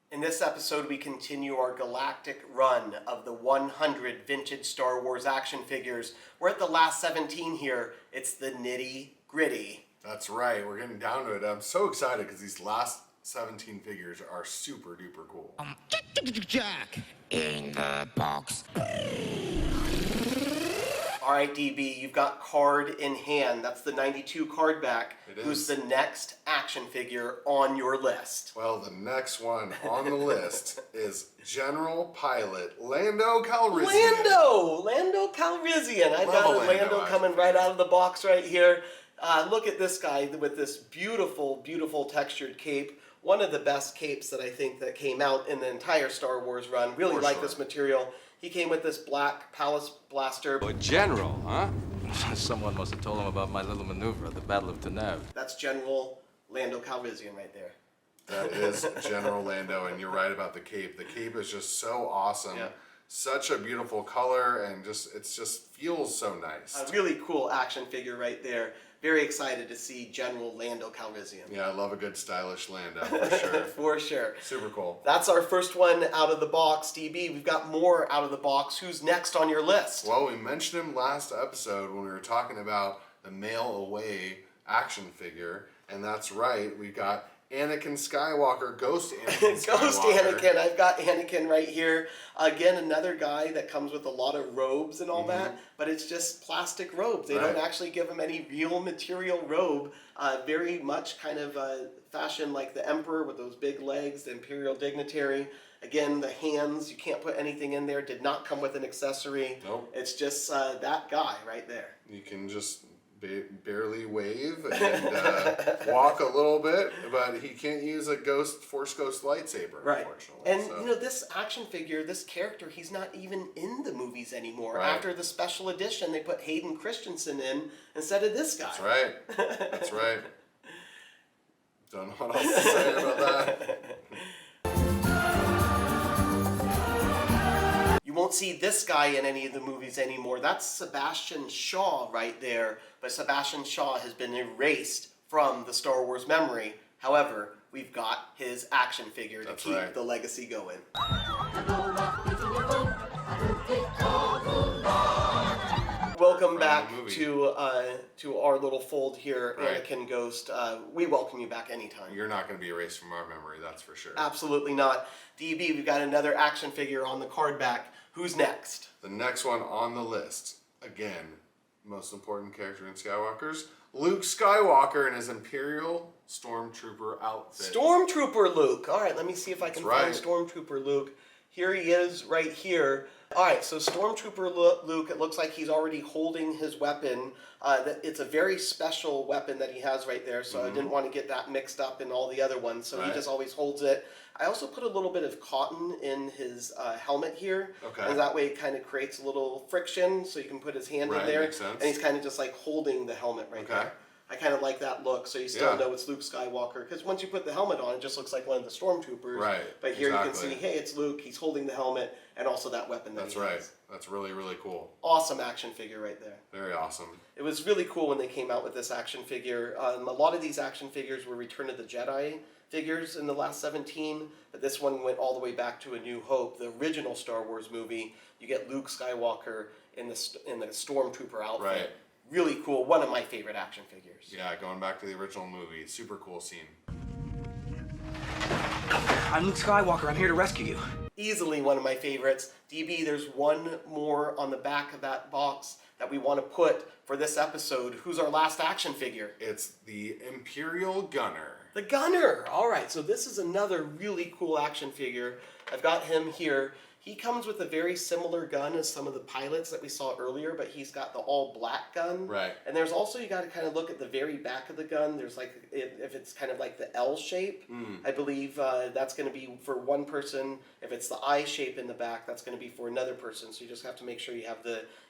In this episode, we continue our galactic run of the 100 vintage Star Wars action figures. We're at the last 17 here. It's the nitty-gritty. That's right. We're getting down to it. I'm so excited because these last 17 figures are super duper cool. JAK in the box. All right, DB, you've got card in hand. That's the 92 card back. It is. Who's the next action figure on your list? Well, the next one on the list is General Pilot Lando Calrissian. Lando Calrissian. I've got a Lando coming right out of the box right here. Look at this guy with this beautiful, beautiful textured cape. One of the best capes that I think that came out in the entire Star Wars run. Really like this material. He came with this black Palace blaster. A general, huh? Someone must have told him about my little maneuver at the Battle of Tanev. That's General Lando Calrissian right there. That is General Lando, and you're right about the cape. The cape is just so awesome. Yeah. Such a beautiful color, and it just feels so nice. A really cool action figure right there. Very excited to see General Lando Calrissian. Yeah, I love a good stylish Lando, for sure. For sure. Super cool. That's our first one out of the box, DB. We've got more out of the box. Who's next on your list? Well, we mentioned him last episode when we were talking about the mail away action figure, and that's right, we got Anakin Skywalker, Ghost Anakin Skywalker. Ghost Anakin. I've got Anakin right here. Again, another guy that comes with a lot of robes and all that, but it's just plastic robes. They don't actually give him any real material robe. Very much kind of fashion like the Emperor with those big legs, the Imperial dignitary. Again, the hands, you can't put anything in there. Did not come with an accessory. Nope. It's just that guy right there. You can just barely wave and walk a little bit, but he can't use a Force Ghost lightsaber, unfortunately. And you know, this action figure, this character, he's not even in the movies anymore. Right. After the special edition, they put Hayden Christensen in instead of this guy. That's right. That's right. Don't know what else to say about that. You won't see this guy in any of the movies anymore. That's Sebastian Shaw right there. But Sebastian Shaw has been erased from the Star Wars memory. However, we've got his action figure to keep the legacy going. Welcome back to our little fold here, Anakin Ghost. We welcome you back anytime. You're not going to be erased from our memory, that's for sure. Absolutely not. DB, we've got another action figure on the card back. Who's next? The next one on the list, again, most important character in Skywalker's, Luke Skywalker in his Imperial Stormtrooper outfit. Stormtrooper Luke. All right, let me see if I can find Stormtrooper Luke. Here he is right here. All right, so Stormtrooper Luke, it looks like he's already holding his weapon. It's a very special weapon that he has right there, so I didn't want to get that mixed up in all the other ones, so he just always holds it. I also put a little bit of cotton in his helmet here, and that way it kind of creates a little friction, so you can put his hand in there, makes sense. and he's kind of just like holding the helmet right there. I kind of like that look, so you still know it's Luke Skywalker. Because once you put the helmet on, it just looks like one of the Stormtroopers. Right. But here you can see, hey, it's Luke. He's holding the helmet and also that weapon that he has. That's really, really cool. Awesome action figure right there. Very awesome. It was really cool when they came out with this action figure. A lot of these action figures were Return of the Jedi figures in the last 17, but this one went all the way back to A New Hope, the original Star Wars movie. You get Luke Skywalker in the Stormtrooper outfit. Right. Really cool. One of my favorite action figures. Yeah, going back to the original movie. Super cool scene. I'm Luke Skywalker. I'm here to rescue you. Easily one of my favorites. DB, there's one more on the back of that box that we want to put for this episode. Who's our last action figure? It's the Imperial Gunner. The Gunner! All right, so this is another really cool action figure. I've got him here. He comes with a very similar gun as some of the pilots that we saw earlier, but he's got the all-black gun. Right. And there's also, you got to kind of look at the very back of the gun. There's like, if it's kind of like the L shape, I believe that's going to be for one person. If it's the I shape in the back, that's going to be for another person. So you just have to make sure you have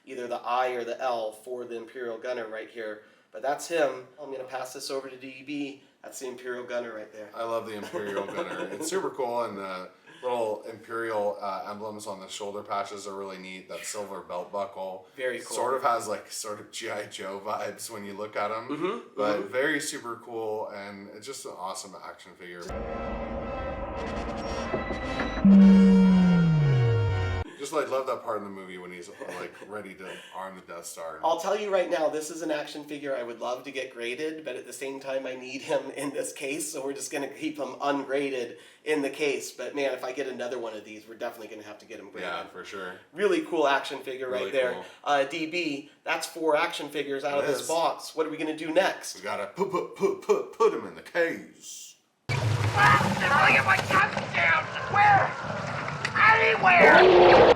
either the I or the L for the Imperial Gunner right here. But that's him. I'm going to pass this over to DB. That's the Imperial Gunner right there. I love the Imperial Gunner. It's super cool, and the little Imperial emblems on the shoulder patches are really neat. That silver belt buckle. Very cool. Sort of has like sort of G.I. Joe vibes when you look at him. But very super cool, and it's just an awesome action figure. Just like love that part in the movie when he's like ready to arm the Death Star. I'll tell you right now, this is an action figure I would love to get graded, but at the same time I need him in this case, so we're just going to keep him ungraded in the case. But man, if I get another one of these, we're definitely going to have to get him graded. Yeah, for sure. Really cool action figure Really right there. cool. DB, that's 4 action figures out of It this is. box. What are we going to do next? We gotta put him in the case. I'll get my tongue down! Where? Anywhere!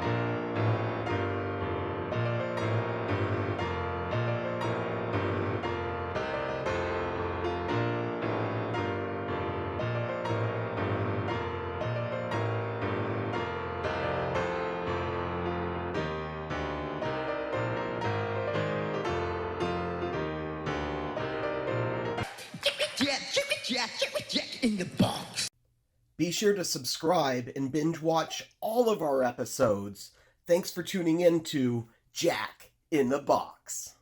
JAK in the box. Be sure to subscribe and binge watch all of our episodes. Thanks for tuning in to JAK in the Box.